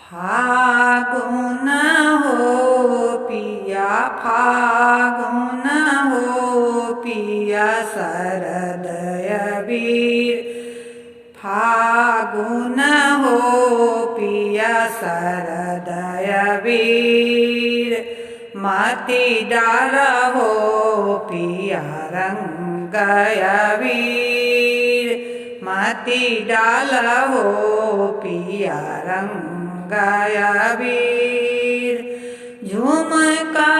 फागुन हो पिया फागुन हो पिया शरदय वीर फागुन हो पिया शरदय वीर माटी डाल हो पिया रंगय वीर माटी डाल हो पिया रंगय वीर झुमका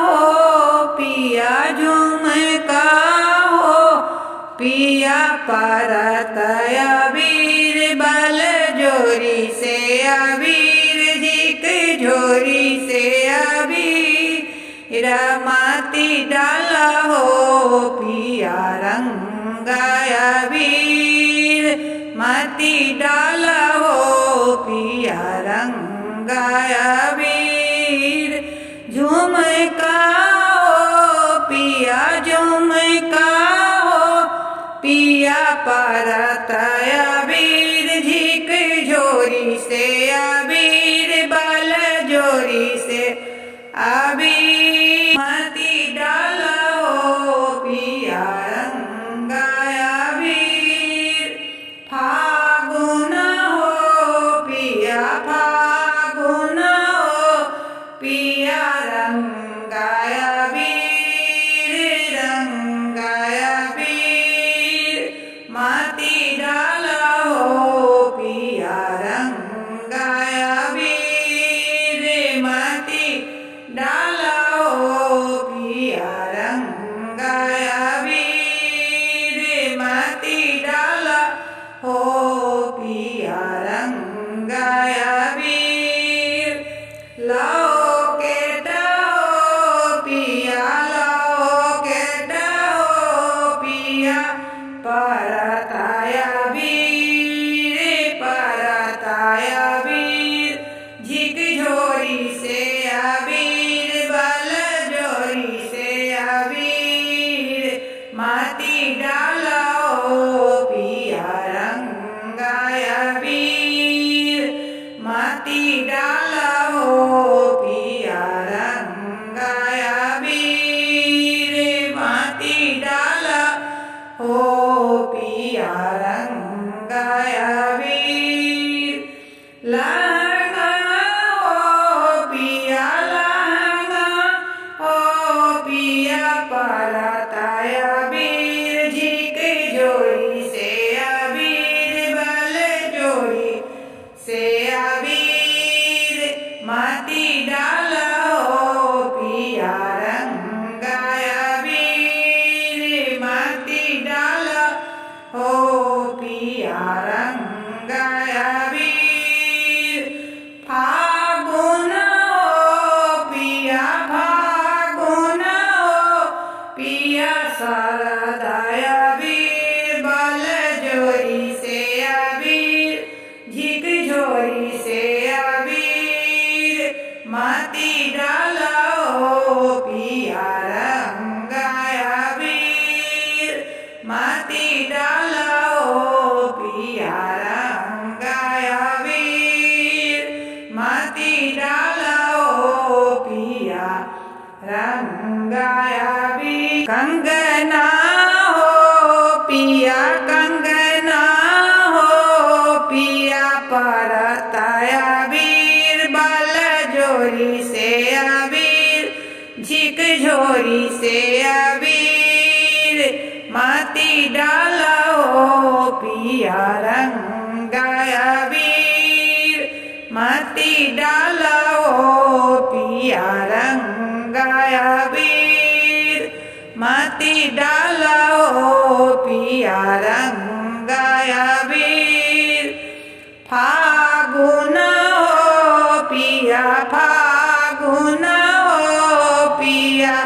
हो पिया झुमका हो पिया परतय वीर बल जोरी से अबीर झिक झोरी से अबीर माटी डाल हो पिया रंगय वीर माटी डाल हो पिया रंगय वीर झुमका हो पिया झुमका हो पिया परतय वीर झिक झोरी से अबीर बल जोरी से अबीर माटी डाल हो पिया रंगय वीर फागुन हो पिया फागुन हो पिया रंगय वीर रंगय वीर माटी डाल हो पिया रंगय वीर माटी डाल हो पिया रंगय वीर माटी डाल हो पिया रंगय वीर लौकेट हो पिया लौकेट हो पिया परतय वीर परतय वीर झिक झोरी से अबीर बल जोरी से अबीर माटी डाल हो पिया रंगय वीर माटी डाल हो पिया रंगय वीर माटी डाल हो पिया रंगय वीर लहंगा हो पिया लहंगा हो पिया परतय वीर झिक झोरी से अबीर बल जोरी से अबीर माटी डाल हो पिया रंगय वीर माटी डाल हो पिया रंगय वीर फागुन हो पिया फागुन हो पिया शरदय वीर बल जोरी से अबीर झिक झोरी से अबीर माटी डाल हो पिया रंगय वीर माटी डाल हो पिया रंगय वीर माटी डाल हो पिया रंगय वीर कंगना हो पिया कंगना हो पिया परतय वीर बल जोरी से अबीर झिक झोरी से अबीर माटी डाल हो पिया रंगय वीर माटी डाल हो पिया रंगय वीर माटी डाल हो पिया रंगय वीर फागुन हो पिया फागुन हो पिया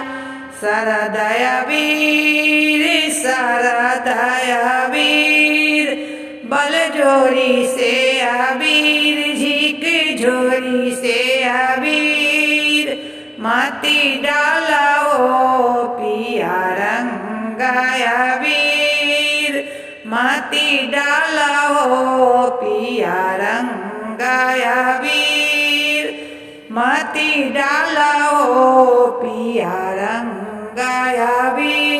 शरदय वीर शरदय वीर बल जोरी से अबीर झिक झोरी से अबीर माटी डाल हो पिया रंगय वीर माटी डाल हो पिया रंगय वीर मती डालो पिया रंगाया वीर